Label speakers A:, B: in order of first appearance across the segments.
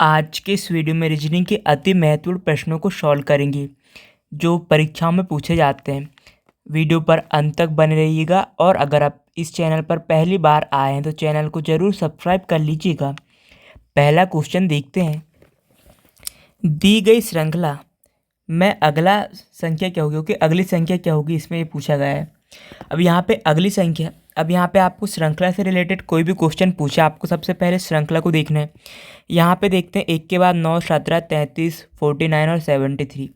A: आज के इस वीडियो में रीजनिंग के अति महत्वपूर्ण प्रश्नों को सॉल्व करेंगे जो परीक्षाओं में पूछे जाते हैं। वीडियो पर अंत तक बने रहिएगा और अगर आप इस चैनल पर पहली बार आए हैं तो चैनल को ज़रूर सब्सक्राइब कर लीजिएगा। पहला क्वेश्चन देखते हैं। दी गई श्रृंखला में अगला संख्या क्या होगी? ओके, अगली संख्या क्या होगी इसमें ये पूछा गया है। अब यहाँ पे अगली संख्या, अब यहाँ पे आपको श्रृंखला से रिलेटेड कोई भी क्वेश्चन पूछा, आपको सबसे पहले श्रृंखला को देखना है। यहाँ पे देखते हैं 1 के बाद 9, 17, 33, 49 और 73।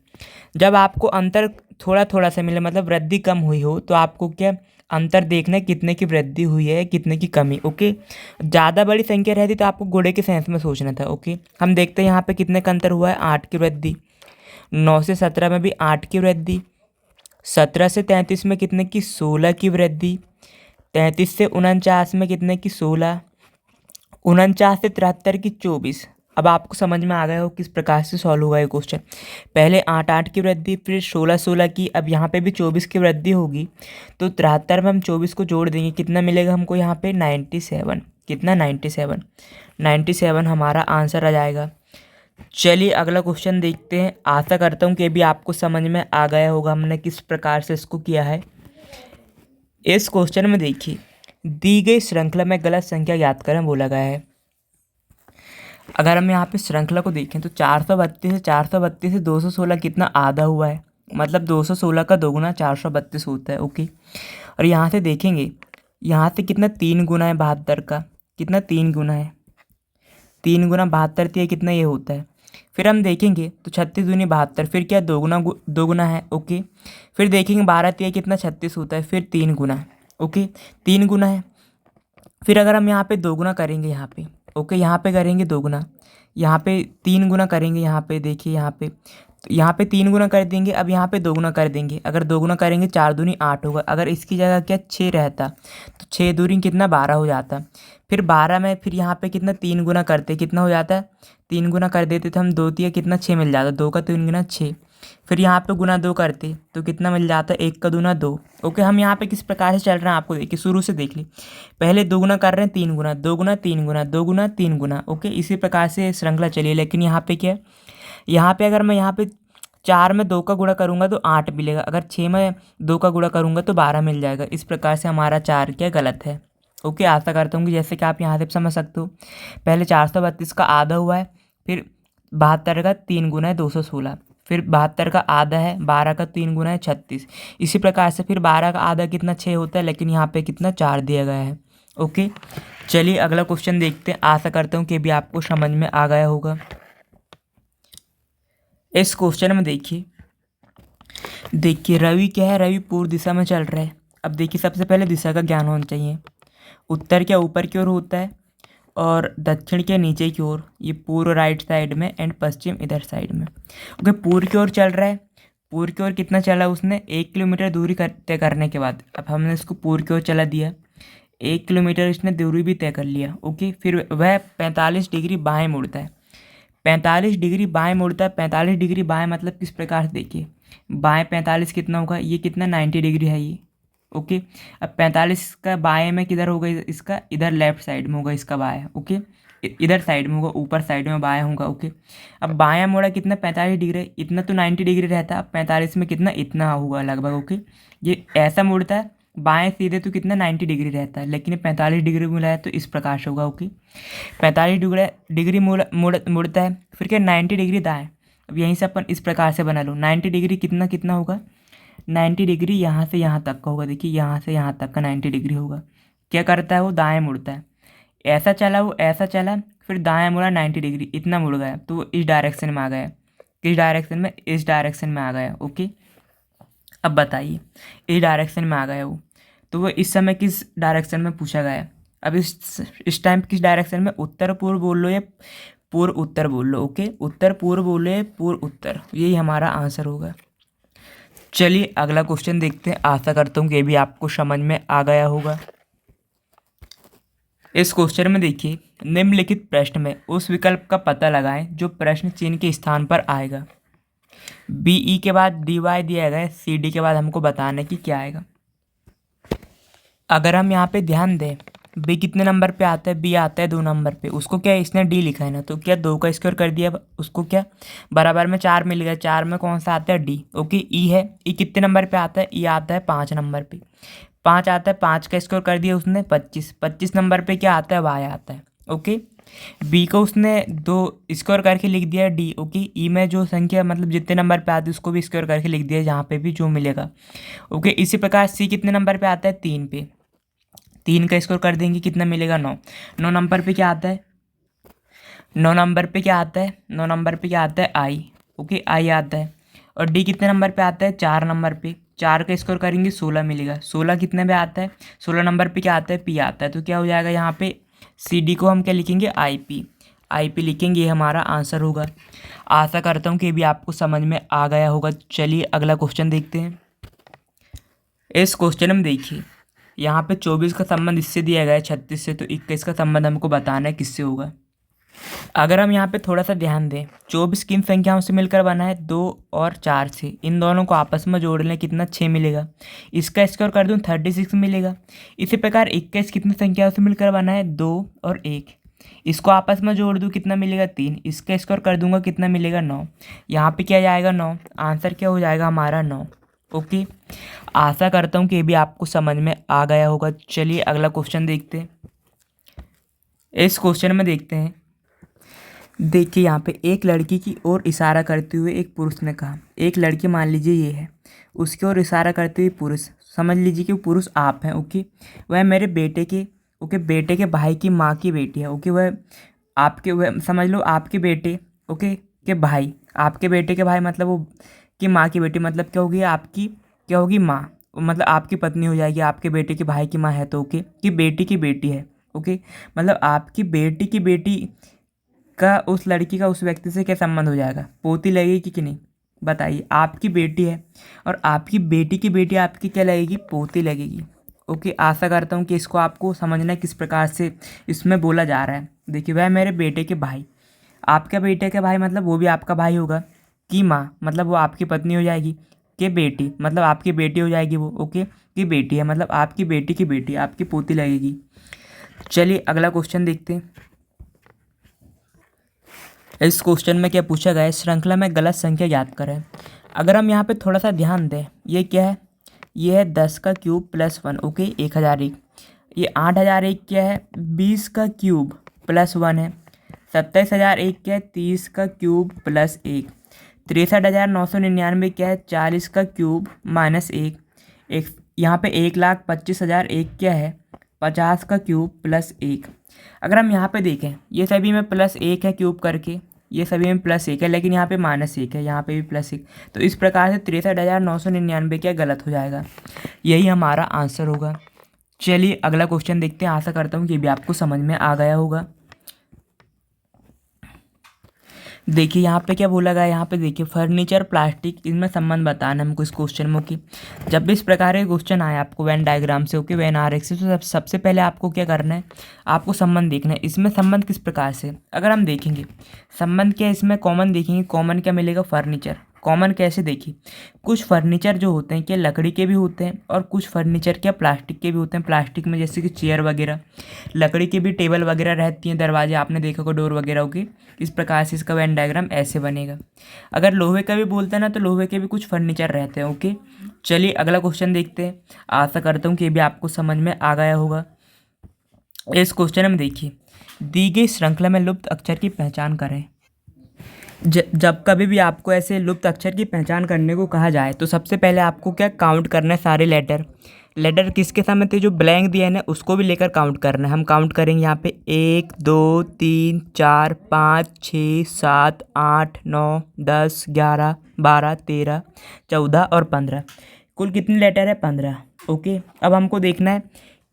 A: जब आपको अंतर थोड़ा थोड़ा सा मिले, मतलब वृद्धि कम हुई हो, तो आपको क्या अंतर देखना है, कितने की वृद्धि हुई है, कितने की कमी। ओके, ज़्यादा बड़ी संख्या रहती तो आपको घोड़े के सेंस में सोचना था। ओके, हम देखते हैं यहाँ पे कितने का अंतर हुआ है, 8 की वृद्धि। 9 से 17 में भी 8 की वृद्धि। 17 से 33 में कितने की, 16 की वृद्धि। 33 से 49 में कितने की, 16। 49 से 73 की 24। अब आपको समझ में आ गया हो किस प्रकार से सॉल्व होगा ये क्वेश्चन। पहले 8 की वृद्धि, फिर 16 की, अब यहाँ पे भी 24 की वृद्धि होगी। तो 73 में हम 24 को जोड़ देंगे, कितना मिलेगा हमको यहाँ पे, 97। कितना, 97। 97 हमारा आंसर आ जाएगा। चलिए अगला क्वेश्चन देखते हैं। आशा करता हूँ कि भी आपको समझ में आ गया होगा हमने किस प्रकार से इसको किया है। इस क्वेश्चन में देखिए, दी गई श्रृंखला में गलत संख्या ज्ञात करें बोला गया है। अगर हम यहाँ पे श्रृंखला को देखें तो 432 से 216 कितना आधा हुआ है, मतलब 216 का दोगुना 432 होता है। ओके, और यहाँ से देखेंगे, यहाँ से कितना 3 गुना है 72 का, कितना 3 गुना है, 3 गुना 72 दिया कितना ये होता है। फिर हम देखेंगे तो 36 दूनी 72, फिर क्या दोगुना है। ओके, फिर देखेंगे 12 दिया कितना 36 होता है, फिर 3 गुना। ओके, 3 गुना है। फिर अगर हम यहाँ पे दोगुना करेंगे, यहाँ पे ओके, यहाँ पे करेंगे दोगुना, यहाँ पे 3 गुना करेंगे, यहाँ पे देखिए, यहाँ पे 3 गुना कर देंगे। अब यहाँ पे दोगुना कर देंगे, अगर दोगुना करेंगे 4 दूनी 8 होगा। अगर इसकी जगह क्या 6 रहता तो 6 दूनी कितना 12 हो जाता। फिर 12 में फिर यहाँ पे कितना 3 गुना करते, कितना हो जाता है, 3 गुना कर देते तो हम 2 तिया कितना 6 मिल जाता, 2 का 3 गुना 6। फिर यहाँ पे गुना 2 करते तो कितना मिल जाता है, 1 का दूना 2। ओके, हम यहाँ पे किस प्रकार से चल रहे हैं आपको देखिए, शुरू से देख ली। पहले दोगुना कर रहे हैं 3 गुना, 2 गुना 3 गुना, 2 गुना 3 गुना। ओके, इसी प्रकार से श्रृंखला चलिए। लेकिन यहाँ पे क्या है, यहाँ पे अगर मैं यहाँ पे 4 में 2 का गुणा करूँगा तो 8 मिलेगा, अगर 6 में 2 का गुणा करूँगा तो 12 मिल जाएगा। इस प्रकार से हमारा 4 क्या गलत है। ओके, आशा करता हूँ कि जैसे कि आप यहाँ से समझ सकते हो। पहले 432 का आधा हुआ है, फिर 72 का 3 गुना है 216, फिर 72 का आधा है, 12 का 3 गुना है 36। इसी प्रकार से फिर 12 का आधा कितना 6 होता है, लेकिन यहाँ पे कितना 4 दिया गया है। ओके, चलिए अगला क्वेश्चन देखते हैं। आशा करता हूँ कि भी आपको समझ में आ गया होगा। इस क्वेश्चन में देखिए रवि क्या है, रवि पूर्व दिशा में चल रहा है। अब देखिए सबसे पहले दिशा का ज्ञान होना चाहिए। उत्तर क्या ऊपर की ओर होता है और दक्षिण के नीचे की ओर, ये पूर्व राइट साइड में एंड पश्चिम इधर साइड में। ओके, पूर्व की ओर चल रहा है। पूर्व की ओर कितना चला उसने, 1 किलोमीटर दूरी तय करने के बाद अब हमने इसको पूर्व की ओर चला दिया, 1 किलोमीटर इसने दूरी भी तय कर लिया। ओके, फिर वह 45 डिग्री बाएँ मुड़ता है। 45 डिग्री बाएँ मुड़ता है। 45 डिग्री बाएँ मतलब किस प्रकार से, देखिए बाएँ 45 कितना होगा, ये कितना 90 डिग्री है ये। ओके, अब 45 का बाएँ में किधर होगा इसका, इधर लेफ्ट साइड में होगा इसका बाएँ। ओके, इधर साइड में होगा, ऊपर साइड में बाएँ होगा। ओके, अब बायाँ मोड़ा कितना 45 डिग्री, इतना तो 90 डिग्री रहता है, अब 45 में कितना इतना होगा लगभग। ओके, ये ऐसा मुड़ता है बाएँ सीधे तो कितना 90 डिग्री रहता है, लेकिन 45 डिग्री मुड़ा है तो इस प्रकार से होगा। ओके, 45 डिग्री मुड़ता है, फिर क्या 90 डिग्री दाएँ। अब यहीं से अपन इस प्रकार से बना लो, 90 डिग्री कितना कितना होगा, 90 डिग्री यहाँ से यहाँ तक का होगा। देखिए यहाँ से यहाँ तक का 90 डिग्री होगा। क्या करता है वो, दाएँ मुड़ता है। ऐसा चला वो, ऐसा चला, फिर दाएँ मुड़ा 90 डिग्री, इतना मुड़ गया तो वो इस डायरेक्शन में आ गया। किस डायरेक्शन में, इस डायरेक्शन में आ गया। ओके, अब बताइए इस डायरेक्शन में आ गया वो, तो वो इस समय किस डायरेक्शन में पूछा गया। अब इस टाइम किस डायरेक्शन में, उत्तर पूर्व बोल लो या पूर्व उत्तर बोल लो। ओके, उत्तर पूर्व बोलो या पूर्व उत्तर, यही हमारा आंसर होगा। चलिए अगला क्वेश्चन देखते हैं। आशा करता हूँ कि ये भी आपको समझ में आ गया होगा। इस क्वेश्चन में देखिए, निम्नलिखित प्रश्न में उस विकल्प का पता लगाएं जो प्रश्न चिन्ह के स्थान पर आएगा। बी ई के बाद डी वाई दिया गया है, सी डी के बाद हमको बताना है कि क्या आएगा। अगर हम यहाँ पे ध्यान दें बी कितने नंबर पे आता है, बी आता है 2 नंबर पे। उसको क्या इसने डी लिखा है ना, तो क्या 2 का स्क्वायर कर दिया, उसको क्या बराबर में 4 मिल गया। 4 में कौन सा आता है, डी। ओके, ई है, ई कितने नंबर पे आता है, ई आता है 5 नंबर पे। 5 आता है, 5 का स्क्वायर कर दिया उसने 25। 25 नंबर पे क्या आता है, वाई आता है। ओके, बी को उसने 2 स्क्वायर करके लिख दिया डी। ओके, ई में जो संख्या मतलब जितने नंबर पे आती है उसको भी स्क्वायर करके लिख दिया, जहाँ पे भी जो मिलेगा। ओके, इसी प्रकार सी कितने नंबर पे आता है, 3 पे। 3 का स्क्वायर कर देंगे, कितना मिलेगा, 9। 9 नंबर पे क्या आता है, 9 नंबर पे क्या आता है, 9 नंबर पे क्या आता है, आई। ओके, आई आता है। और डी कितने नंबर पे आता है, 4 नंबर पे। 4 का स्क्वायर करेंगे 16 मिलेगा। 16 कितने पे आता है, 16 नंबर पे क्या आता है, पी आता है। तो क्या हो जाएगा यहाँ पे, सी डी को हम क्या लिखेंगे, आई पी। आई पी लिखेंगे, ये हमारा आंसर होगा। आशा करता हूँ कि भी आपको समझ में आ गया होगा। चलिए अगला क्वेश्चन देखते हैं। इस क्वेश्चन में देखिए, यहाँ पे 24 का संबंध इससे दिया गया है 36 से, तो 21 का संबंध हमको बताना है किससे होगा। अगर हम यहाँ पे थोड़ा सा ध्यान दें, 24 किन संख्याओं से मिलकर बना है, 2 और 4 से। इन दोनों को आपस में जोड़ लें, कितना, 6 मिलेगा। इसका स्क्वायर कर दूँ 36 मिलेगा। इसी प्रकार 21 कितनी संख्याओं से मिलकर बना है, 2 और 1। इसको आपस में जोड़ दूँ, कितना मिलेगा, 3। इसका स्क्वायर कर दूंगा, कितना मिलेगा, 9। यहाँ पे क्या जाएगा, 9। आंसर क्या हो जाएगा हमारा, 9। ओके, आशा करता हूँ कि ये भी आपको समझ में आ गया होगा। चलिए अगला क्वेश्चन देखते हैं। इस क्वेश्चन में देखते हैं, देखिए यहाँ पे एक लड़की की ओर इशारा करते हुए एक पुरुष ने कहा। एक लड़की मान लीजिए ये है, उसकी ओर इशारा करते हुए पुरुष, समझ लीजिए कि पुरुष आप हैं। ओके, वह मेरे बेटे के, ओके, बेटे के भाई की माँ की बेटी है। ओके, वह आपके, वह समझ लो आपके बेटे, ओके, के भाई, आपके बेटे के भाई मतलब वो की माँ की बेटी, मतलब क्या होगी, आपकी क्या होगी, माँ, मतलब आपकी पत्नी हो जाएगी। आपके बेटे के भाई की माँ है तो ओके, कि बेटी की बेटी है। ओके, मतलब आपकी बेटी की बेटी का उस लड़की का उस व्यक्ति से क्या संबंध हो जाएगा, पोती लगेगी कि नहीं, बताइए। आपकी बेटी है और आपकी बेटी की बेटी आपकी क्या लगेगी, पोती लगेगी। ओके, आशा करता हूँ कि इसको आपको समझना किस प्रकार से इसमें बोला जा रहा है। देखिए, वह मेरे बेटे के भाई, आपका बेटे के भाई मतलब वो भी आपका भाई होगा, की माँ मतलब वो आपकी पत्नी हो जाएगी, के बेटी मतलब आपकी बेटी हो जाएगी वो। ओके, की बेटी है मतलब आपकी बेटी की बेटी, आपकी पोती लगेगी। चलिए अगला क्वेश्चन देखते हैं। इस क्वेश्चन में क्या पूछा गया है, श्रृंखला में गलत संख्या ज्ञात करें। अगर हम यहाँ पे थोड़ा सा ध्यान दें, ये क्या है, ये है 10 का क्यूब प्लस 1। ओके, 1001। ये 8001 क्या है, 20 का क्यूब प्लस 1 है। 27001 क्या है, 30 का क्यूब प्लस 1। 63,999 क्या है, 40 का क्यूब माइनस 1। एक यहाँ पे 1,25,001 क्या है, 50 का क्यूब प्लस 1। अगर हम यहाँ पे देखें, ये सभी में प्लस 1 है क्यूब करके, ये सभी में प्लस 1 है, लेकिन यहाँ पे माइनस 1 है, यहाँ पे भी प्लस 1। तो इस प्रकार से 63,999 क्या गलत हो जाएगा, यही हमारा आंसर होगा। चलिए अगला क्वेश्चन देखते हैं। आशा करता हूँ कि भी आपको समझ में आ गया होगा। देखिए यहाँ पे क्या बोला गया, यहाँ पे देखिए फर्नीचर प्लास्टिक, इनमें संबंध बताना हमको इस क्वेश्चन में। कि जब भी इस प्रकार के क्वेश्चन आए आपको वेन डायग्राम से, ओके, वेन आरेख से, तो सबसे पहले आपको क्या करना है, आपको संबंध देखना है। इसमें संबंध किस प्रकार से, अगर हम देखेंगे संबंध क्या है, इसमें कॉमन देखेंगे, कॉमन क्या मिलेगा, फर्नीचर। कॉमन कैसे, देखिए कुछ फर्नीचर जो होते हैं क्या लकड़ी के भी होते हैं, और कुछ फर्नीचर क्या प्लास्टिक के भी होते हैं। प्लास्टिक में जैसे कि चेयर वगैरह, लकड़ी की भी टेबल वगैरह रहती हैं, दरवाजे आपने देखा होगा, डोर वगैरह होगी। इस प्रकार से इसका वेन डायग्राम ऐसे बनेगा। अगर लोहे का भी बोलते हैं ना, तो लोहे के भी कुछ फर्नीचर रहते हैं। ओके, चलिए अगला क्वेश्चन देखते हैं। आशा करता हूँ कि ये भी आपको समझ में आ गया होगा। इस क्वेश्चन में देखिए, दी गई श्रृंखला में लुप्त अक्षर की पहचान करें। जब कभी भी आपको ऐसे लुप्त अक्षर की पहचान करने को कहा जाए, तो सबसे पहले आपको क्या काउंट करना है, सारे लेटर किसके सामने थे, जो ब्लैंक दिया है ना उसको भी लेकर काउंट करना है। हम काउंट करेंगे यहाँ पे 1 2 3 4 5 6 7 8 9 10 11 12 13 14 और 15। कुल कितने लेटर है, 15। ओके, अब हमको देखना है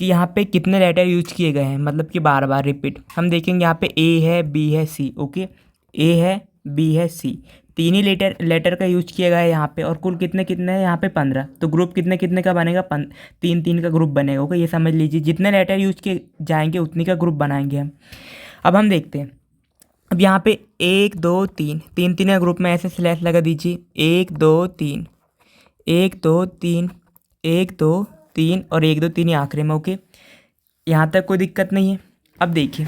A: कि यहाँ पे कितने लेटर यूज किए गए हैं, मतलब कि बार बार रिपीट। हम देखेंगे यहाँ पे ए है, बी है, सी। ओके, ए है, बी है, सी, तीन ही लेटर का यूज किया गया है यहाँ पे। और कुल कितने कितने हैं यहाँ पे, 15। तो ग्रुप कितने कितने का बनेगा, 3 का ग्रुप बनेगा। ओके, ये समझ लीजिए, जितने लेटर यूज किए जाएंगे उतनी का ग्रुप बनाएंगे हम। अब हम देखते हैं, अब यहाँ पे 1 2 3 3 का ग्रुप में ऐसे स्लैश लगा दीजिए, 1 2 3 1 2 3 1 2 3 और 1 2 3 ही आखिरी में। ओके, यहाँ तक कोई दिक्कत नहीं है। अब देखिए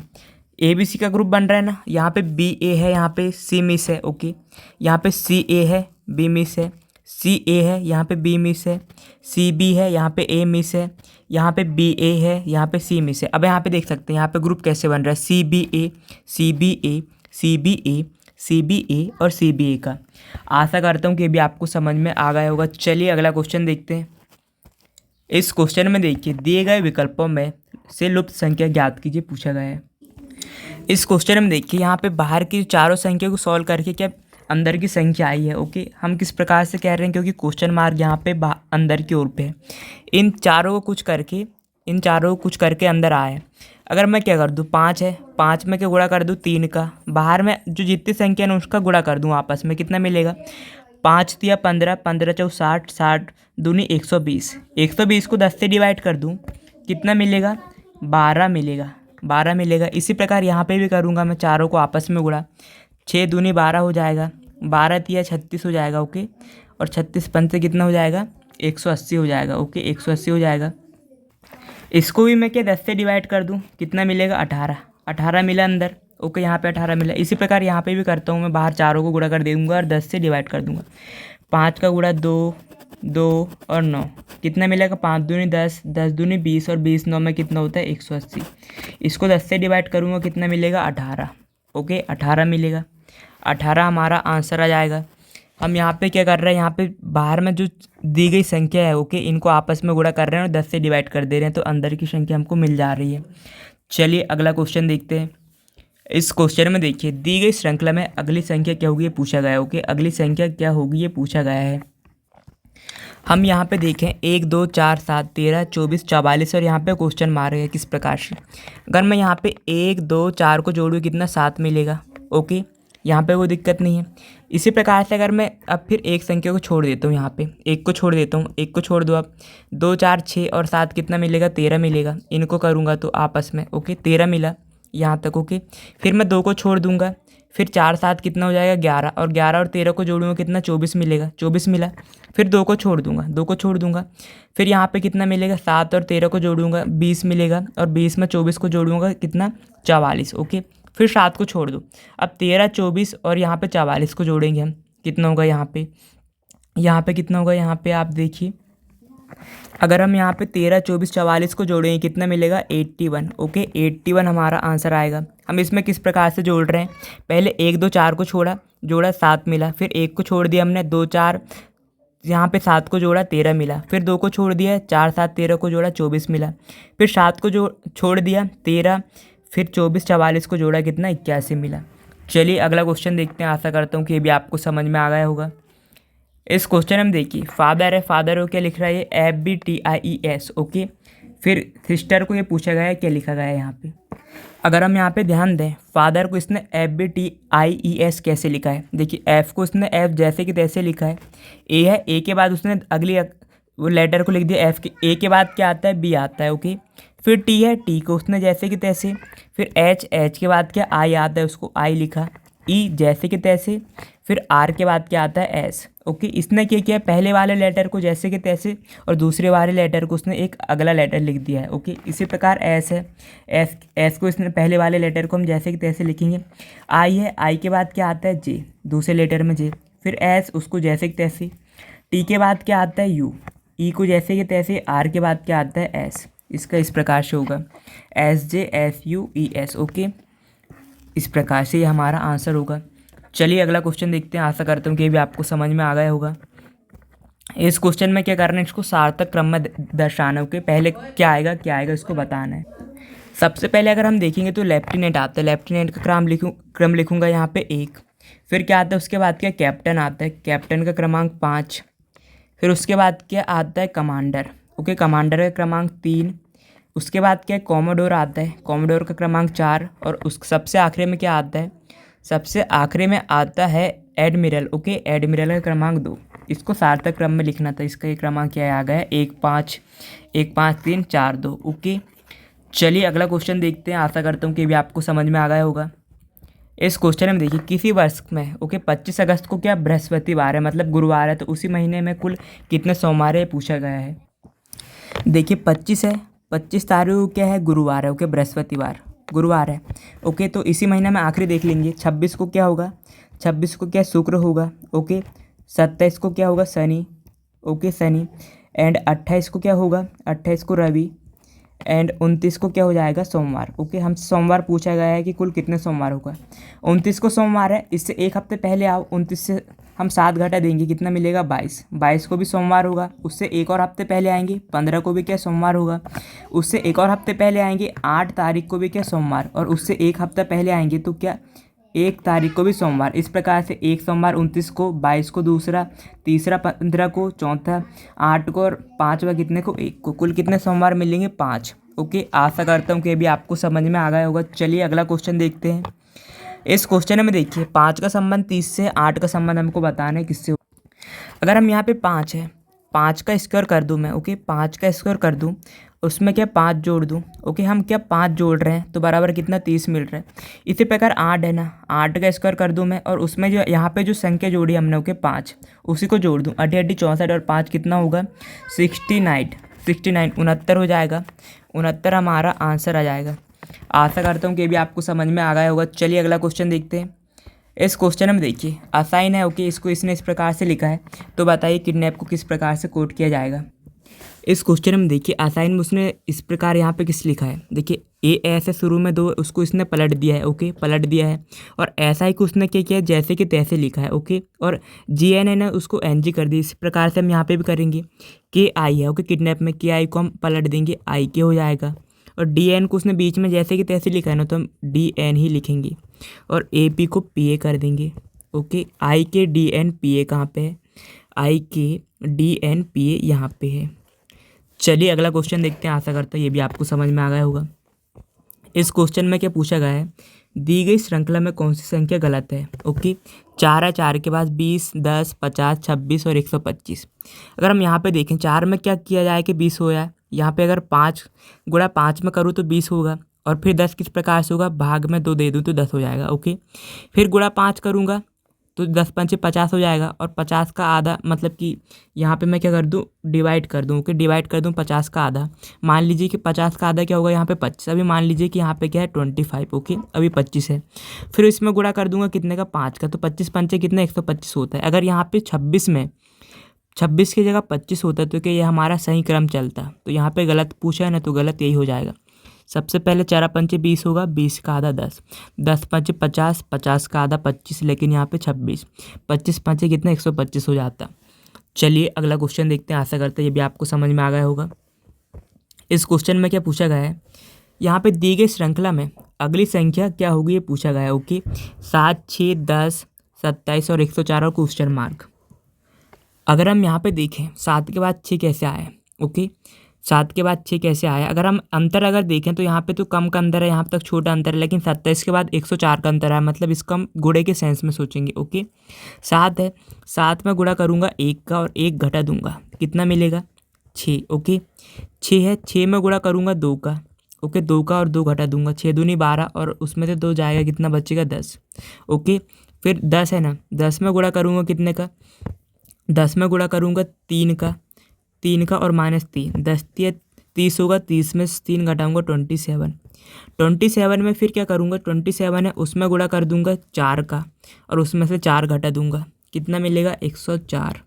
A: ए बी सी का ग्रुप बन रहा है ना, यहाँ पे बी ए है, यहाँ पे सी मिस है, ओके। यहाँ पे सी ए है, बी मिस है, सी ए है, यहाँ पे बी मिस है, सी बी है, यहाँ पे ए मिस है, यहाँ पे बी ए है, यहाँ पे सी मिस है। अब यहाँ पे देख सकते हैं यहाँ पे ग्रुप कैसे बन रहा है, सी बी ए, सी बी ए, सी बी ए, सी बी ए और सी बी ए का। आशा करता हूँ कि भी आपको समझ में आ गया होगा। चलिए अगला क्वेश्चन देखते हैं। इस क्वेश्चन में देखिए दिए गए विकल्पों में से लुप्त संख्या ज्ञात कीजिए पूछा गया है। इस क्वेश्चन में देखिए यहाँ पे बाहर की चारों संख्या को सॉल्व करके क्या अंदर की संख्या आई है, ओके। हम किस प्रकार से कह रहे हैं, क्योंकि क्वेश्चन मार्क यहाँ पे अंदर की ओर पे है। इन चारों को कुछ करके अंदर आए। अगर मैं क्या कर दूँ, 5 है, 5 में क्या गुणा कर दूँ 3 का, बाहर में जो जितनी संख्या है उसका गुणा कर दूँ आपस में, कितना मिलेगा 5 दिया 15, 15 चौ 60, 60 दूनी 120, 120 को 10 से डिवाइड कर दूँ कितना मिलेगा 12 मिलेगा, 12 मिलेगा। इसी प्रकार यहाँ पे भी करूँगा मैं, चारों को आपस में गुणा, 6 दूनी 12 हो जाएगा, 12 तिया 36 हो जाएगा, ओके। और 36 पंच से कितना हो जाएगा 180 हो जाएगा, ओके 180 हो जाएगा। इसको भी मैं क्या 10 से डिवाइड कर दूँ कितना मिलेगा 18, 18 मिला अंदर, ओके। यहाँ पे 18 मिला। इसी प्रकार यहाँ पे भी करता हूँ मैं, बाहर चारों को गुणा कर दूँगा और 10 से डिवाइड कर दूँगा। 5 का गुणा 2, 2 और 9 कितना मिलेगा 5 दूनी 10, 10 दूनी 20 और 20 9 में कितना होता है 180। इसको 10 से डिवाइड करूँगा कितना मिलेगा 18, ओके 18 मिलेगा। 18 हमारा आंसर आ जाएगा। हम यहाँ पे क्या कर रहे हैं, यहाँ पे बाहर में जो दी गई संख्या है, ओके, इनको आपस में गुणा कर रहे हैं और 10 से डिवाइड कर दे रहे हैं, तो अंदर की संख्या हमको मिल जा रही है। चलिए अगला क्वेश्चन देखते हैं। इस क्वेश्चन में देखिए दी गई श्रृंखला में अगली संख्या क्या होगी ये पूछा गया है, ओके। अगली संख्या क्या होगी ये पूछा गया है। हम यहाँ पे देखें 1 2 4 7 13 24 44 और यहाँ पे क्वेश्चन मार है किस प्रकार से। अगर मैं यहाँ पे 1 2 4 को जोड़ूँ कितना 7 मिलेगा, ओके, यहाँ पे कोई दिक्कत नहीं है। इसी प्रकार से अगर मैं अब फिर एक संख्या को छोड़ देता हूँ, यहाँ पे एक को छोड़ देता हूँ, एक को छोड़ दो, अब 2 4 6 और 7 कितना मिलेगा 13 मिलेगा। इनको करूँगा तो आपस में, ओके 13 मिला यहाँ तक, ओके। फिर मैं 2 को छोड़ दूँगा, फिर 4 7 कितना हो जाएगा 11 और 11 और 13 को जोड़ूँगा कितना 24 मिलेगा, 24 मिला। फिर 2 को छोड़ दूँगा, 2 को छोड़ दूँगा, फिर यहाँ पे कितना मिलेगा 7 और 13 को जोड़ूँगा 20 मिलेगा और 20 में 24 को जोड़ूँगा कितना 44, ओके। फिर 7 को छोड़ दो, अब 13 24 और यहाँ पे 44 को जोड़ेंगे हम, कितना होगा यहाँ पे कितना होगा, यहाँ पे आप देखिए अगर हम यहाँ पे 13 24 44 को जोड़ेंगे कितना मिलेगा 81, ओके 81 हमारा आंसर आएगा। हम इसमें किस प्रकार से जोड़ रहे हैं, पहले 1 2 4 को जोड़ा 7 मिला, फिर 1 को छोड़ दिया हमने 2 4 यहाँ पे 7 को जोड़ा 13 मिला, फिर 2 को छोड़ दिया 4 7 13 को जोड़ा 24 मिला, फिर 7 को छोड़ दिया 13, फिर 24 44 को जोड़ा कितना 81 मिला। चलिए अगला क्वेश्चन देखते हैं। आशा करता हूँ कि ये भी आपको समझ में आ गया होगा। इस क्वेश्चन में देखिए फादर है, फादर को क्या लिख रहा है ये FBTIES, ओके। फिर सिस्टर को ये पूछा गया है क्या लिखा गया है यहाँ पे। अगर हम यहाँ पे ध्यान दें फादर को इसने FBTIES कैसे लिखा है, देखिए F को इसने F जैसे कि तैसे लिखा है, A है, A के बाद उसने अगली वो लेटर को लिख दिया F के, A के बाद क्या आता है B आता है, ओके। फिर T है, T को उसने जैसे कि तैसे, फिर H के बाद क्या I आता है उसको I लिखा, E जैसे कि तैसे, फिर R के बाद क्या आता है S, ओके। इसने क्या किया पहले वाले लेटर को जैसे कि तैसे और दूसरे वाले लेटर को उसने एक अगला लेटर लिख दिया है, ओके। इसी प्रकार S है, S को इसने पहले वाले लेटर को हम जैसे कि तैसे लिखेंगे। I है, I के बाद क्या आता है J, दूसरे लेटर में J, फिर S उसको जैसे कि तैसे, T के बाद क्या आता है U, E को जैसे कि तैसे, R के बाद क्या आता है S। इसका इस प्रकार से होगा SJFUES, ओके। इस प्रकार से ये हमारा आंसर होगा। चलिए अगला क्वेश्चन देखते हैं। आशा करता हूँ कि ये भी आपको समझ में आ गया होगा। इस क्वेश्चन में क्या करना है, इसको सार्थक क्रम में दर्शाना है, ओके। पहले क्या आएगा इसको बताना है। सबसे पहले अगर हम देखेंगे तो लेफ्टिनेंट आता है, लेफ्टिनेंट का क्रम लिखूँगा यहाँ पे 1। फिर क्या आता है उसके बाद क्या कैप्टन आता है, कैप्टन का क्रमांक 5। फिर उसके बाद क्या आता है कमांडर, ओके, कमांडर का क्रमांक 3। उसके बाद क्या कॉमोडोर आता है, कॉमोडोर का क्रमांक 4। और उस सबसे आखिरी में क्या आता है, सबसे आखिरी में आता है एडमिरल, ओके, एडमिरल का क्रमांक 2। इसको सार्थक क्रम में लिखना था। इसका ये क्रमांक क्या आ गया है 1 5 1 5 3 4 2, ओके। चलिए अगला क्वेश्चन देखते हैं। आशा करता हूँ कि भी आपको समझ में आ गया होगा। इस क्वेश्चन में देखिए किसी वर्ष में, ओके, 25 अगस्त को क्या बृहस्पतिवार है, मतलब गुरुवार है, तो उसी महीने में कुल कितने सोमवार है पूछा गया है। देखिए 25 है, 25 तारीख को क्या है, गुरुवार है। ओके, बृहस्पतिवार, गुरुवार है। ओके, तो इसी महीना में आखिरी देख लेंगे। 26 को क्या होगा, 26 को क्या शुक्र होगा। ओके, 27 को क्या होगा, शनि। ओके, शनि। एंड 28 को क्या होगा, 28 को रवि। एंड 29 को क्या हो जाएगा, सोमवार। ओके, हमसे सोमवार पूछा गया है कि कुल कितने सोमवार होगा। 29 को सोमवार है, इससे एक हफ्ते पहले आओ। 29 से हम 7 घटा देंगे, कितना मिलेगा, 22। 22 को भी सोमवार होगा, उससे एक और हफ्ते पहले आएंगे। 15 को भी क्या सोमवार होगा, उससे एक और हफ्ते पहले आएंगे। 8 तारीख को भी क्या सोमवार, और उससे एक हफ्ता पहले आएंगे तो क्या 1 तारीख को भी सोमवार। इस प्रकार से एक सोमवार 29 को, 22 को दूसरा, तीसरा 15 को, चौथा 8 को, और पाँचवा कितने को, 1 को। कुल कितने सोमवार मिलेंगे, 5। ओके, आशा करता हूँ कि अभी आपको समझ में आ गया होगा। चलिए अगला क्वेश्चन देखते हैं। इस क्वेश्चन में देखिए 5 का संबंध 30 से, 8 का संबंध हमको बताना है किससे। अगर हम यहाँ पे 5 है, 5 का स्क्वायर कर दूँ मैं। ओके, 5 का स्क्वायर कर दूँ, उसमें क्या 5 जोड़ दूँ। ओके, हम क्या 5 जोड़ रहे हैं तो बराबर कितना 30 मिल रहा है। इसी प्रकार 8 है ना, 8 का स्क्वायर कर दूँ मैं, और उसमें जो यहाँ पे जो संख्या जोड़ी हमने, ओके 5, उसी को जोड़ दूँ। 8 8 64 और 5 कितना होगा, 69। 69 हो जाएगा। 69 हमारा आंसर आ जाएगा। आशा करता हूँ कि भी आपको समझ में आ गया होगा। चलिए अगला क्वेश्चन देखते हैं। इस क्वेश्चन में देखिए असाइन है। ओके, इसको इसने इस प्रकार से लिखा है, तो बताइए किडनैप को किस प्रकार से कोड किया जाएगा। इस क्वेश्चन में देखिए असाइन में उसने इस प्रकार यहाँ पे किस लिखा है, देखिए ए ऐसे शुरू में 2, उसको इसने पलट दिया है। ओके, पलट दिया है, और ऐसा ही को उसने क्या किया है, जैसे कि तैसे लिखा है। ओके, और जी एन है ना, उसको एन जी कर दी। इस प्रकार से हम यहाँ पे भी करेंगे। के आई है, ओके, किडनैप में के आई को हम पलट देंगे, आई के हो जाएगा। और डी एन को उसने बीच में जैसे कि तैसे लिखा है ना, तो हम डी एन ही लिखेंगे, और ए पी को पी ए कर देंगे। ओके, आई के डी एन पी ए कहाँ पे है, आई के डी एन पी ए यहाँ पे है। चलिए अगला क्वेश्चन देखते हैं। आशा करता हूँ ये भी आपको समझ में आ गया होगा। इस क्वेश्चन में क्या पूछा गया है, दी गई श्रृंखला में कौन सी संख्या गलत है। ओके, 4 है, 4 के बाद 20, 10, 50, 26 और 125। अगर हम यहाँ पे देखें, 4 में क्या किया जाए कि 20 हो जाए। यहाँ पे अगर 5 गुणा 5 में करूँ तो 20 होगा, और फिर 10 किस प्रकार से होगा, भाग में 2 दे दूँ तो 10 हो जाएगा। ओके, फिर गुणा 5 करूँगा तो 10 पंचे 50 हो जाएगा, और 50 का आधा, मतलब कि यहाँ पे मैं क्या कर दूँ, डिवाइड कर दूँ। ओके, डिवाइड कर दूँ 50 का आधा। मान लीजिए कि 50 का आधा क्या होगा, यहाँ पे 25। अभी मान लीजिए कि यहाँ पे क्या है 25। ओके, अभी 25 है। फिर इसमें गुणा कर दूंगा कितने का, 5 का, तो 25 पंचे कितने, 125 होता है। अगर यहाँ पे 26 में 26 की जगह 25 होता तो क्या ये हमारा सही क्रम चलता। तो यहाँ पे गलत पूछा है ना, तो गलत यही हो जाएगा। सबसे पहले 4 पंचे 20 होगा, 20 का आधा 10, 10 पंचे 50, 50 का आधा 25, लेकिन यहाँ पे 26, 25 पंचे कितने, 125 हो जाता। चलिए अगला क्वेश्चन देखते हैं। आशा करते हैं ये भी आपको समझ में आ गया होगा। इस क्वेश्चन में क्या पूछा गया है, यहाँ पे दी गई श्रृंखला में अगली संख्या क्या होगी, ये पूछा गया है। ओके, 7, 6, 10, 27 और 104 और क्वेश्चन मार्क। अगर हम यहाँ पे देखें 7 के बाद 6 कैसे आया। ओके, 7 के बाद 6 कैसे आया, अगर हम अंतर अगर देखें तो यहाँ पे तो कम का अंतर है, यहाँ तक छोटा अंतर है, लेकिन 27 के बाद 104 का अंतर है, मतलब इसका हम गुणे के सेंस में सोचेंगे। ओके, 7 है, 7 में गुणा करूँगा 1 का, और 1 घटा दूंगा, कितना मिलेगा, 6। ओके, 6 है, 6 में गुणा करूँगा 2 का। ओके, 2 का और 2 घटा दूंगा, 6 दूनी 12, और उसमें से 2 जाएगा, कितना बचेगा, 10। ओके, फिर 10 है ना, 10 में गुणा करूँगा कितने का, 10 में गुणा करूँगा 3 का, 3 का और -3, 10 30 होगा, 30 में 3 घटाऊँगा 27। 27 में फिर क्या करूँगा, 27 है, उसमें गुणा कर दूँगा 4 का, और उसमें से 4 घटा दूँगा, कितना मिलेगा, 104।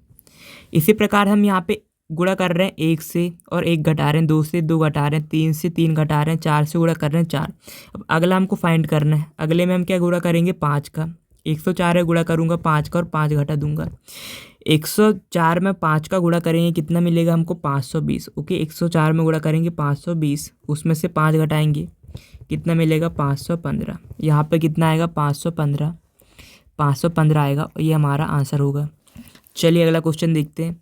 A: इसी प्रकार हम यहाँ पे गुणा कर रहे हैं 1 से, और 1 घटा रहे हैं, 2 से 2 घटा रहे हैं, 3 से 3 घटा रहे हैं, 4 से गुणा कर रहे हैं 4। अब अगला हमको फाइंड करना है। अगले में हम क्या गुणा करेंगे, 5 का। 104 है, गुणा करूँगा 5 का, और 5 घटा दूंगा। 104 में 5 का गुणा करेंगे, कितना मिलेगा हमको, 520। ओके, 104 में गुणा करेंगे 520, उसमें से 5 घटाएंगे, कितना मिलेगा, 515। यहाँ पे कितना आएगा, 515, 515 आएगा, और ये हमारा आंसर होगा। चलिए अगला क्वेश्चन देखते हैं।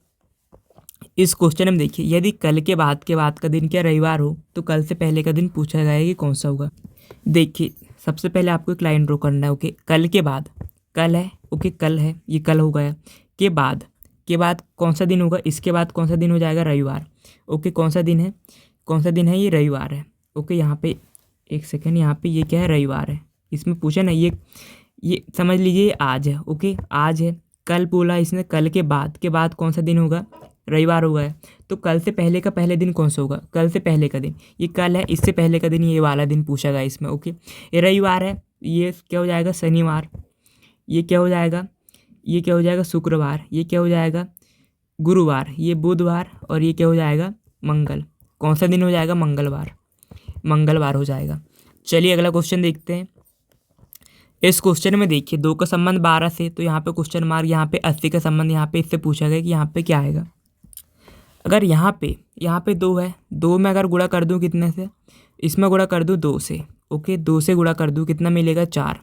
A: इस क्वेश्चन में देखिए, यदि कल के बाद का दिन क्या रविवार हो, तो कल से पहले का दिन पूछा गया है कि कौन सा होगा। देखिए सबसे पहले आपको एक लाइन ड्रॉ करना है। ओके, कल के बाद, कल है, ओके कल है, ये कल हो गया। के बाद कौन सा दिन होगा, इसके बाद कौन सा दिन हो जाएगा, रविवार। ओके, कौन सा दिन है, ये रविवार है। ओके, यहाँ पे एक सेकेंड, यहाँ पे ये क्या है, रविवार है। इसमें पूछा ना, ये समझ लीजिए आज है। ओके, आज है। कल बोला इसने, कल के बाद कौन सा दिन होगा, रविवार होगा है, तो कल से पहले का पहले दिन कौन सा होगा? कल से पहले का दिन ये कल है, इससे पहले का दिन ये वाला दिन पूछा गया इसमें। ओके, ये रविवार है, ये क्या हो जाएगा? शनिवार। ये क्या हो जाएगा? ये क्या हो जाएगा? शुक्रवार। ये क्या हो जाएगा? गुरुवार। ये बुधवार। और ये क्या हो जाएगा? मंगल। कौन सा दिन हो जाएगा? मंगलवार। मंगलवार हो जाएगा। चलिए अगला क्वेश्चन देखते हैं। इस क्वेश्चन में देखिए 2 का संबंध 12 से, तो यहाँ पे क्वेश्चन मार्क, यहाँ पे 80 का संबंध, यहाँ पे इससे पूछा गया कि यहाँ पे क्या आएगा। अगर यहाँ पे 2 है, 2 में अगर गुणा कर दूँ कितने से? इसमें गुणा कर दूँ 2 से। ओके, 2 से गुणा कर दूँ, कितना मिलेगा? 4।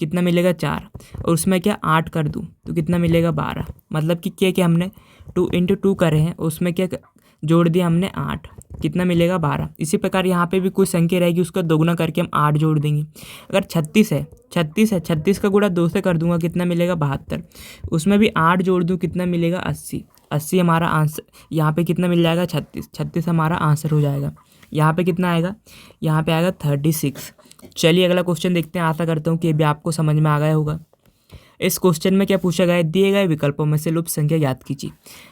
A: कितना मिलेगा? 4। और उसमें क्या 8 कर दूँ तो कितना मिलेगा? 12। मतलब कि क्या हमने 2 × 2 करे हैं, उसमें क्या जोड़ दिया हमने? 8। कितना मिलेगा? 12। इसी प्रकार यहाँ पे भी कुछ संख्या रहेगी, उसका दोगुना करके हम 8 जोड़ देंगे। अगर 36 है, 36 का गुणा 2 से कर दूंगा, कितना मिलेगा? 72। उसमें भी 8 जोड़ दूँ, कितना मिलेगा? 80। 80 हमारा आंसर, यहाँ पे कितना मिल जाएगा? 36 हमारा आंसर हो जाएगा। यहाँ पे कितना आएगा? यहाँ पे आएगा 36। चलिए अगला क्वेश्चन देखते हैं। आशा करता हूँ कि ये भी आपको समझ में आ गया होगा। इस क्वेश्चन में क्या पूछा गया है? दिए गए विकल्पों में से लुप्त संख्या याद कीजिए।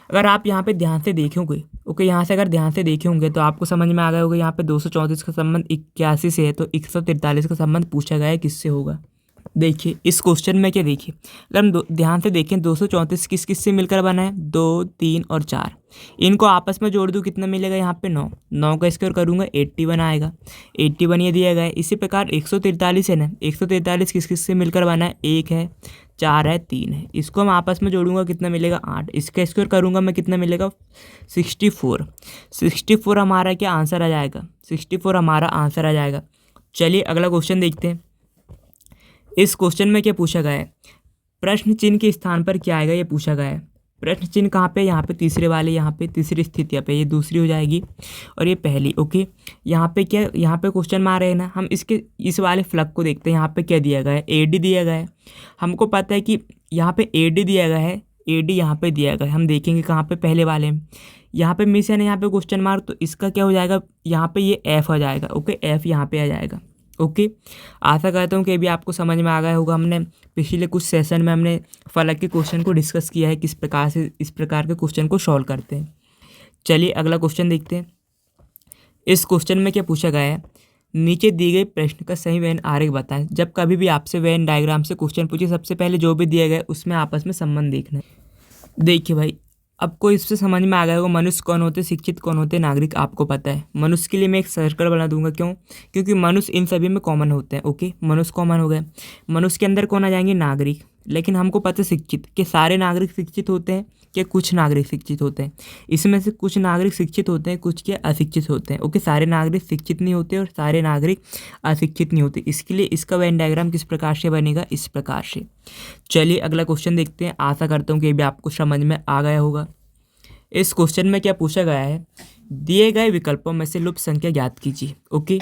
A: अगर आप यहाँ पे ध्यान से देखे होंगे, ओके, यहाँ से अगर ध्यान से देखे होंगे तो आपको समझ में आ गया होगा। यहाँ पे 234 का संबंध 81 से है, तो 143 का संबंध पूछा गया है किससे होगा। देखिए इस क्वेश्चन में क्या, देखिए अगर हम ध्यान से देखें 234 किस किस से मिलकर बना है? 2, 3 और 4। इनको आपस में जोड़ दूँ, कितना मिलेगा? यहाँ पे 9। 9 का स्क्वायर करूँगा 81 आएगा। 81 ये दिया गया है। इसी प्रकार 143 है ना, 143 किस किस से मिलकर बना है? 1 है, 4 है, 3 है। इसको मैं आपस में जोड़ूंगा, कितना मिलेगा? 8। इसका स्क्वायर करूँगा मैं, कितना मिलेगा? 64। 64 हमारा क्या आंसर आ जाएगा? 64 हमारा आंसर आ जाएगा। चलिए अगला क्वेश्चन देखते हैं। इस क्वेश्चन में क्या पूछा गया है? प्रश्न चिन्ह के स्थान पर क्या आएगा, ये पूछा गया है। प्रश्न चिन्ह कहाँ पे? यहाँ पे तीसरे वाले, यहाँ पे तीसरी स्थिति पे, ये दूसरी हो जाएगी और ये पहली। ओके, यहाँ पे क्या, यहाँ पे क्वेश्चन मार रहे हैं ना हम, इसके इस वाले फ्लग को देखते हैं। यहाँ पे क्या दिया गया है? AD दिया गया है। हमको पता है कि यहाँ पे AD दिया गया है, AD यहाँ पे दिया गया है। हम देखेंगे कहाँ पे? पहले वाले में। यहाँ पे मिस है ना, यहाँ पे क्वेश्चन मार्क, तो इसका क्या हो जाएगा? यहाँ पे ये F आ जाएगा। ओके, F यहाँ पे आ जाएगा। ओके, आशा करता हूँ कि अभी आपको समझ में आ गया होगा। हमने पिछले कुछ सेशन में हमने फलक के क्वेश्चन को डिस्कस किया है, किस प्रकार से इस प्रकार के क्वेश्चन को सॉल्व करते हैं। चलिए अगला क्वेश्चन देखते हैं। इस क्वेश्चन में क्या पूछा गया है? नीचे दिए गए प्रश्न का सही वेन आरेख बताएं। जब कभी भी आपसे वेन डायग्राम से क्वेश्चन पूछे, सबसे पहले जो भी दिया गया उसमें आपस में संबंध देखना है। देखिए भाई, आपको इससे समझ में आ गया होगा मनुष्य कौन होते, शिक्षित कौन होते, नागरिक आपको पता है। मनुष्य के लिए मैं एक सर्कल बना दूंगा, क्यों? क्योंकि मनुष्य इन सभी में कॉमन होते हैं। ओके, मनुष्य कॉमन हो गए। मनुष्य के अंदर कौन आ जाएंगे? नागरिक। लेकिन हमको पता है शिक्षित, कि सारे नागरिक शिक्षित होते हैं, कि कुछ नागरिक शिक्षित होते हैं। इसमें से कुछ नागरिक शिक्षित होते हैं, कुछ के अशिक्षित होते हैं। ओके, सारे नागरिक शिक्षित नहीं होते और सारे नागरिक अशिक्षित नहीं होते। इसके लिए इसका वेन डायग्राम किस प्रकार से बनेगा? इस प्रकार से। चलिए अगला क्वेश्चन देखते हैं। आशा करता हूँ कि ये भी आपको समझ में आ गया होगा। इस क्वेश्चन में क्या पूछा गया है? दिए गए विकल्पों में से लुप्त संख्या ज्ञात कीजिए। ओके,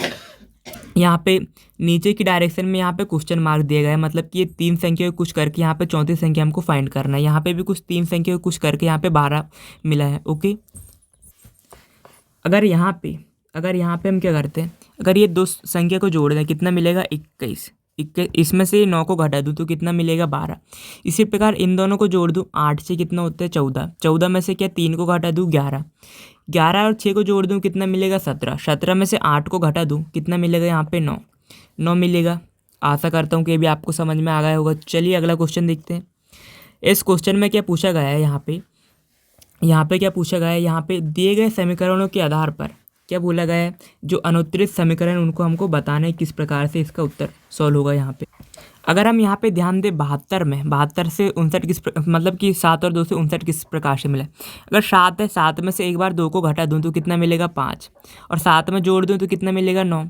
A: यहाँ पे नीचे की डायरेक्शन में यहाँ पे क्वेश्चन मार्क दिया गया है, मतलब कि ये 3 संख्या को कुछ करके यहाँ पे 34 संख्या हमको फाइंड करना है। यहाँ पे भी कुछ 3 संख्या को कुछ करके यहाँ पे 12 मिला है। ओके, अगर यहाँ पे हम क्या करते हैं? अगर ये 2 संख्या को जोड़ दें, कितना मिलेगा? 21। इसमें से 9 को घटा दूँ तो कितना मिलेगा? 12। इसी प्रकार इन दोनों को जोड़ दूँ, 8 से कितना होता है? 14। 14 में से क्या 3 को घटा दूँ? 11। 11 और 6 को जोड़ दूँ, कितना मिलेगा? 17। 17 में से 8 को घटा दूँ, कितना मिलेगा? यहाँ पे 9। 9 मिलेगा। आशा करता हूँ कि ये भी आपको समझ में आ गया होगा। चलिए अगला क्वेश्चन देखते हैं। इस क्वेश्चन में क्या पूछा गया है? यहाँ पे क्या पूछा गया है? यहाँ पे दिए गए समीकरणों के आधार पर क्या बोला गया है? जो अनुत्तरित समीकरण उनको हमको बताना है, किस प्रकार से इसका उत्तर सॉल्व होगा। यहाँ पे अगर हम यहाँ पे ध्यान दें, 72 से 59 मतलब कि 7 और 2 से 59 किस प्रकार से मिला? अगर 7 है, 7 में से एक बार 2 को घटा दूँ तो कितना मिलेगा? 5। और 7 में जोड़ दूँ तो कितना मिलेगा? 9।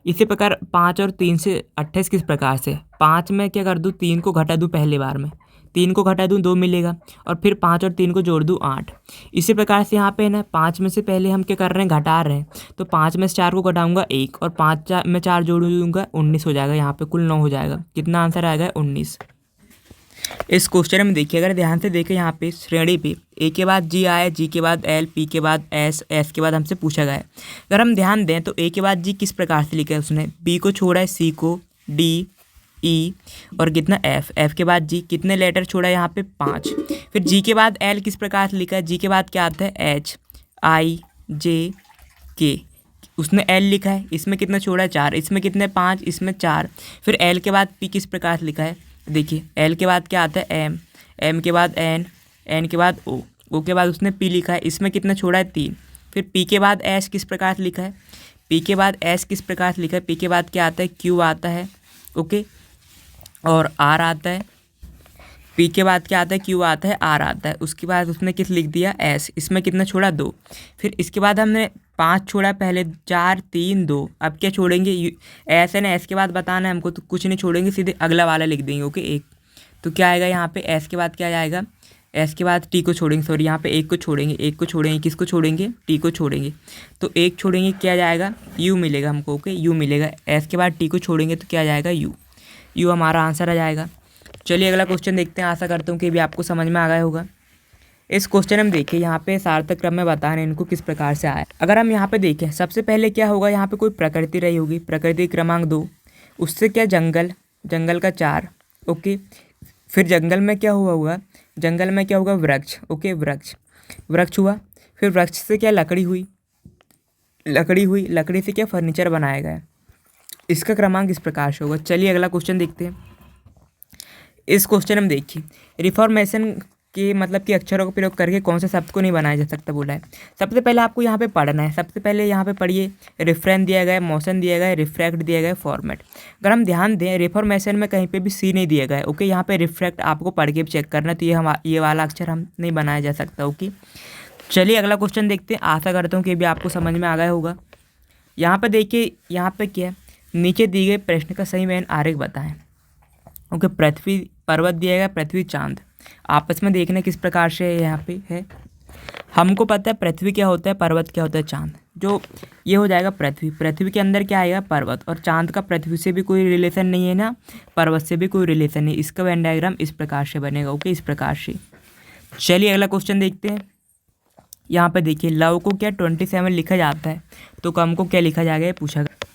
A: इसी प्रकार 5 और 3 से 28 किस प्रकार से? 5 में क्या कर दूँ? 3 को घटा दूँ पहले बार में, 3 को घटा दूँ 2 मिलेगा, और फिर 5 और 3 को जोड़ दूँ 8। इसी प्रकार से यहाँ पे है ना, 5 में से पहले हम क्या कर रहे हैं? घटा रहे हैं। तो 5 में से 4 को घटाऊंगा 1, और 5 में 4 जोड़ दूंगा 19 हो जाएगा। यहाँ पे कुल 9 हो जाएगा। कितना आंसर आएगा? 19। इस क्वेश्चन में देखिए, अगर ध्यान से देखें, यहाँ पे श्रेणी पे ए के बाद जी आया, जी के बाद एल, पी के बाद एस, एस के बाद हमसे पूछा गया है। अगर हम ध्यान दें तो ए के बाद जी किस प्रकार से लिखा है उसने? बी को छोड़ा है, सी को, डी, ई और कितना एफ के बाद जी, कितने लेटर छोड़ा है यहाँ पे 5। फिर जी के बाद एल किस प्रकार से लिखा है, जी के बाद क्या आता है एच आई जे के, उसने एल लिखा है, इसमें कितना छोड़ा है 4, इसमें कितने 5, इसमें 4। फिर एल के बाद पी किस प्रकार से लिखा है, देखिए एल के बाद क्या आता है एम, एम के बाद एन के बाद ओ के बाद उसने पी लिखा है, इसमें कितना छोड़ा है 3। फिर पी के बाद एस किस प्रकार से लिखा है, पी के बाद एस किस प्रकार से लिखा है, पी के बाद क्या आता है क्यू आता है, ओके, और आर आता है। पी के बाद क्या आता है क्यू आता है, आर आता है, उसके बाद उसने किस लिख दिया एस, इसमें कितना छोड़ा 2। फिर इसके बाद हमने 5 छोड़ा पहले, 4 3 2, अब क्या छोड़ेंगे एस है ना, एस के बाद बताना है हमको, तो कुछ नहीं छोड़ेंगे, सीधे अगला वाला लिख देंगे, ओके 1। तो क्या आएगा यहाँ पे एस के बाद क्या जाएगा, एस के बाद टी को छोड़ेंगे, सॉरी यहाँ पे 1 को छोड़ेंगे, 1 को छोड़ेंगे, किसको छोड़ेंगे टी को छोड़ेंगे, तो 1 छोड़ेंगे क्या जाएगा यू मिलेगा हमको, ओके यू मिलेगा। एस के बाद टी को छोड़ेंगे तो क्या जाएगा यू हमारा आंसर आ जाएगा। चलिए अगला क्वेश्चन देखते हैं, आशा करता हूँ कि भी आपको समझ में आ गया होगा। इस क्वेश्चन में देखिए यहाँ पे सार्थक क्रम में बता रहे हैं इनको किस प्रकार से आया। अगर हम यहाँ पे देखें सबसे पहले क्या होगा, यहाँ पे कोई प्रकृति रही होगी, प्रकृति क्रमांक 2, उससे क्या जंगल का 4, ओके। फिर जंगल में क्या हुआ होगा, जंगल में क्या होगा वृक्ष, ओके वृक्ष हुआ। फिर वृक्ष से क्या लकड़ी हुई, लकड़ी से क्या फर्नीचर बनाया गया, इसका क्रमांक इस प्रकार से होगा। चलिए अगला क्वेश्चन देखते हैं। इस क्वेश्चन में देखिए रिफॉर्मेशन के मतलब कि अक्षरों का प्रयोग करके कौन से शब्द को नहीं बनाया जा सकता बोला है। सबसे पहले आपको यहाँ पे पढ़ना है, सबसे पहले यहाँ पे पढ़िए, रिफ्रेन दिया गया है, मोशन दिया गया है, रिफ्रैक्ट दिया गया है, फॉर्मेट। अगर हम ध्यान दें रिफॉर्मेशन में कहीं पे भी सी नहीं दिया गया है, ओके। यहाँ पे रिफ्रैक्ट आपको पढ़ के भी चेक करना, तो ये वाला अक्षर हम नहीं बनाया जा सकता, ओके। चलिए अगला क्वेश्चन देखते हैं, आशा करता हूँ कि भी आपको समझ में आ गया होगा। यहाँ पर देखिए यहाँ पर क्या है, नीचे दिए गए प्रश्न का सही मैन आरेख बताएं, ओके। पृथ्वी पर्वत दिया गया, पृथ्वी चांद, आपस में देखना किस प्रकार से यहाँ पे है। हमको पता है पृथ्वी क्या होता है, पर्वत क्या होता है, चांद, जो ये हो जाएगा पृथ्वी के अंदर क्या आएगा पर्वत, और चांद का पृथ्वी से भी कोई रिलेशन नहीं है ना, पर्वत से भी कोई रिलेशन नहीं, इसका वेन डायग्राम इस प्रकार से बनेगा, ओके इस प्रकार से। चलिए अगला क्वेश्चन देखते हैं। यहाँ पे देखिए लव को क्या 27 लिखा जाता है, तो कम को क्या लिखा जाएगा ये पूछा गया।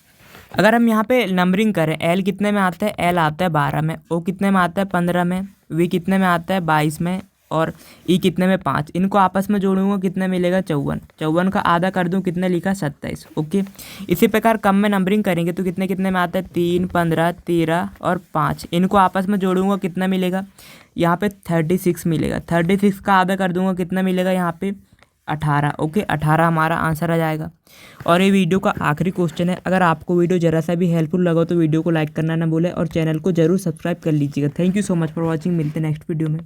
A: अगर हम यहाँ पे नंबरिंग करें, एल कितने में आता है, एल आता है 12 में, ओ कितने में आता है 15 में, वी कितने में आता है 22 में, और ई कितने में 5। इनको आपस में जोड़ूंगा कितने मिलेगा 54 का आधा कर दूं कितने लिखा 27, ओके। इसी प्रकार कम में नंबरिंग करेंगे तो कितने कितने में आता है 3 15 13 और 5। इनको आपस में जोड़ूंगा कितना मिलेगा, यहाँ पे 36 मिलेगा, 36 का आधा कर दूंगा कितना मिलेगा यहाँ पे 18, ओके 18 हमारा आंसर आ जाएगा। और ये वीडियो का आखिरी क्वेश्चन है, अगर आपको वीडियो ज़रा सा भी हेल्पफुल लगा तो वीडियो को लाइक करना ना भूलें और चैनल को जरूर सब्सक्राइब कर लीजिएगा। Thank you so much for watching, मिलते हैं नेक्स्ट वीडियो में।